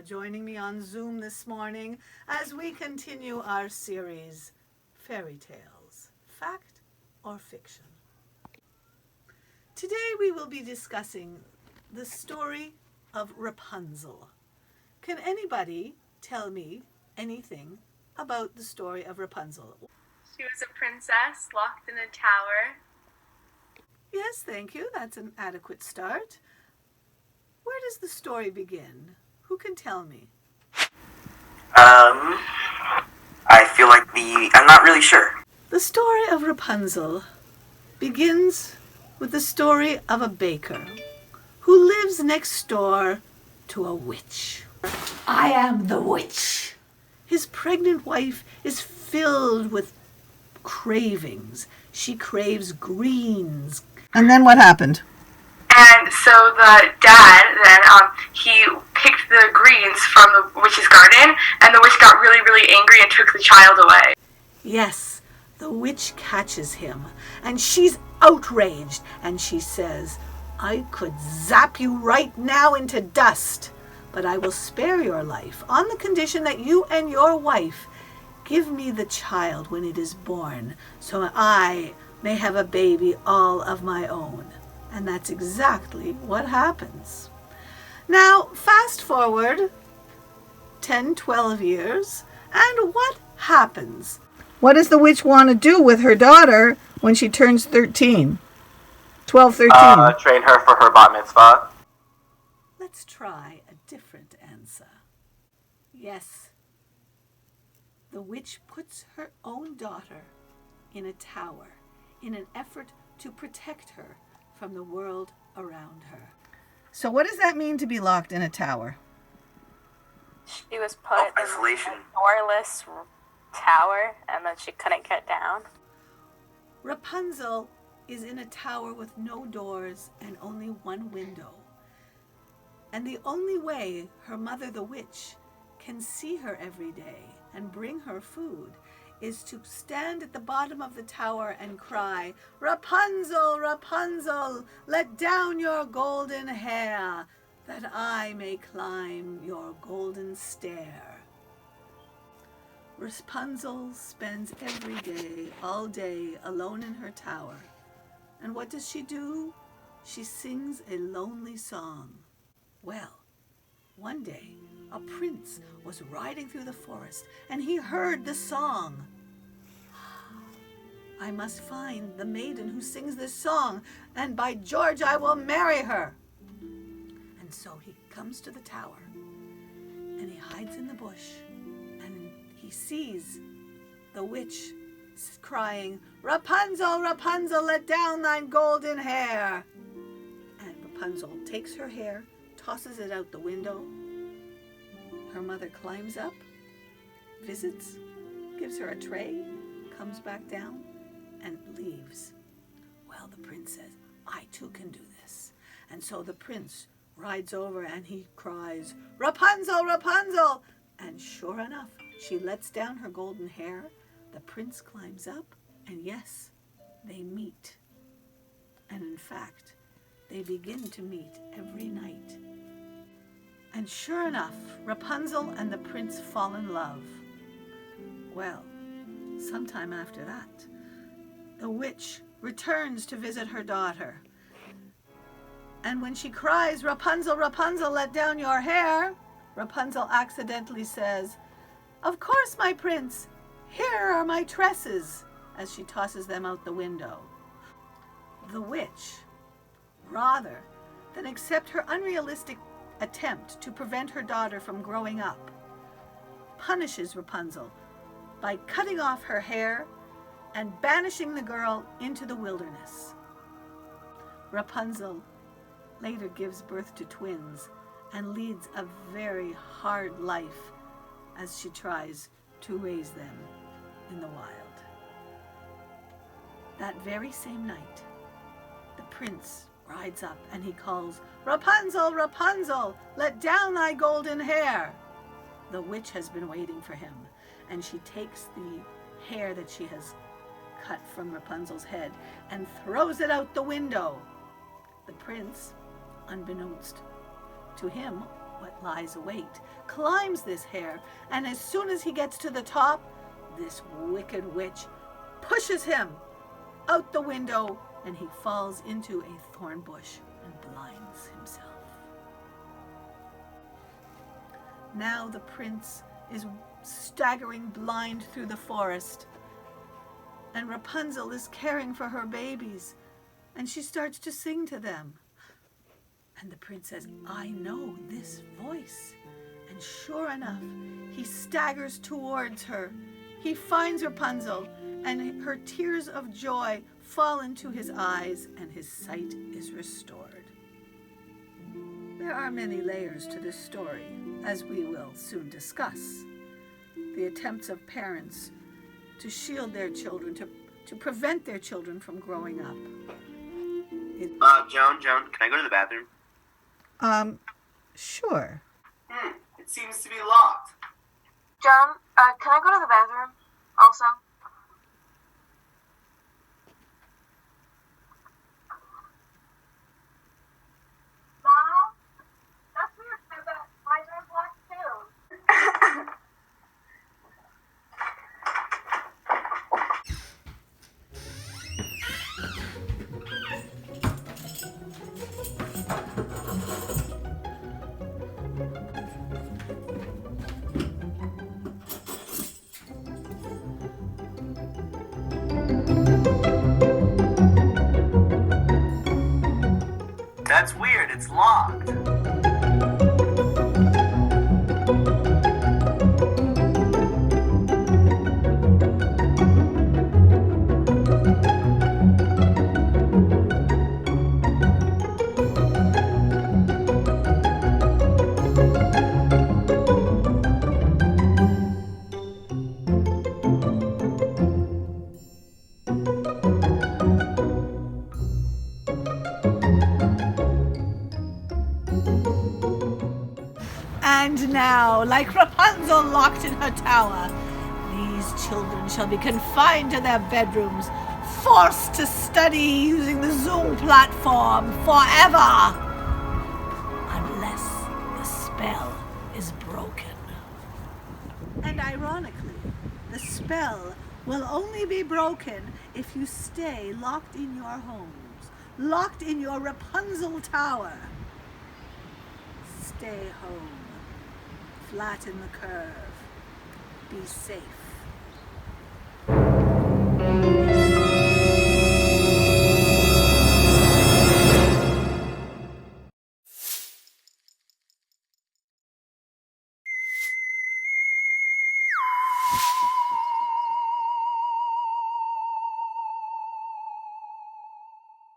for joining me on Zoom this morning as we continue our series, Fairy Tales, Fact or Fiction. Today we will be discussing the story of Rapunzel. Can anybody tell me anything about the story of Rapunzel? She was a princess locked in a tower. Yes, thank you. That's an adequate start. Where does the story begin? Who can tell me? I feel like I'm not really sure. The story of Rapunzel begins with the story of a baker who lives next door to a witch. I am the witch. His pregnant wife is filled with cravings. She craves greens. And then what happened? And so the dad then, he picked the greens from the witch's garden, and the witch got really, really angry and took the child away. Yes, the witch catches him, and she's outraged, and she says, I could zap you right now into dust, but I will spare your life on the condition that you and your wife give me the child when it is born, so I may have a baby all of my own. And that's exactly what happens. Now, fast forward 10, 12 years, and what happens? What does the witch want to do with her daughter when she turns 13? 12, 13. Train her for her bat mitzvah. Let's try a different answer. Yes, the witch puts her own daughter in a tower in an effort to protect her from the world around her. So what does that mean to be locked in a tower? She was put in isolation. a doorless tower and then she couldn't get down. Rapunzel is in a tower with no doors and only one window. And the only way her mother, the witch, can see her every day and bring her food is to stand at the bottom of the tower and cry, Rapunzel, Rapunzel, let down your golden hair, that I may climb your golden stair. Rapunzel spends every day, all day, alone in her tower. And what does she do? She sings a lonely song. Well, one day, a prince was riding through the forest, and he heard the song. I must find the maiden who sings this song, and by George, I will marry her. And so he comes to the tower, and he hides in the bush, and he sees the witch crying, Rapunzel, Rapunzel, let down thine golden hair. And Rapunzel takes her hair, tosses it out the window. Her mother climbs up, visits, gives her a tray, comes back down, and leaves. Well, the prince says, I too can do this. And so the prince rides over and he cries, Rapunzel, Rapunzel! And sure enough, she lets down her golden hair. The prince climbs up, and yes, they meet. And in fact, they begin to meet every night. And sure enough, Rapunzel and the prince fall in love. Well, sometime after that, the witch returns to visit her daughter. And when she cries, Rapunzel, Rapunzel, let down your hair, Rapunzel accidentally says, Of course, my prince, here are my tresses, as she tosses them out the window. The witch, rather than accept her unrealistic attempt to prevent her daughter from growing up, punishes Rapunzel by cutting off her hair and banishing the girl into the wilderness. Rapunzel later gives birth to twins and leads a very hard life as she tries to raise them in the wild. That very same night, the prince rides up and he calls, Rapunzel, Rapunzel, let down thy golden hair. The witch has been waiting for him, and she takes the hair that she has cut from Rapunzel's head and throws it out the window. The prince, unbeknownst to him what lies await, climbs this hair, and as soon as he gets to the top, this wicked witch pushes him out the window, and he falls into a thorn bush and blinds himself. Now the prince is staggering blind through the forest, and Rapunzel is caring for her babies, and she starts to sing to them. And the prince says, I know this voice. And sure enough, he staggers towards her. He finds Rapunzel, and her tears of joy fall into his eyes, and his sight is restored. There are many layers to this story, as we will soon discuss. The attempts of parents to shield their children, to prevent their children from growing up. Joan, can I go to the bathroom? Sure. It seems to be locked. John, can I go to the bathroom also? Mom? That's weird, but my door's locked too. That's weird, it's locked. And now, like Rapunzel locked in her tower, these children shall be confined to their bedrooms, forced to study using the Zoom platform forever, unless the spell is broken. And ironically, the spell will only be broken if you stay locked in your homes, locked in your Rapunzel tower. Stay home. Flatten the curve. Be safe.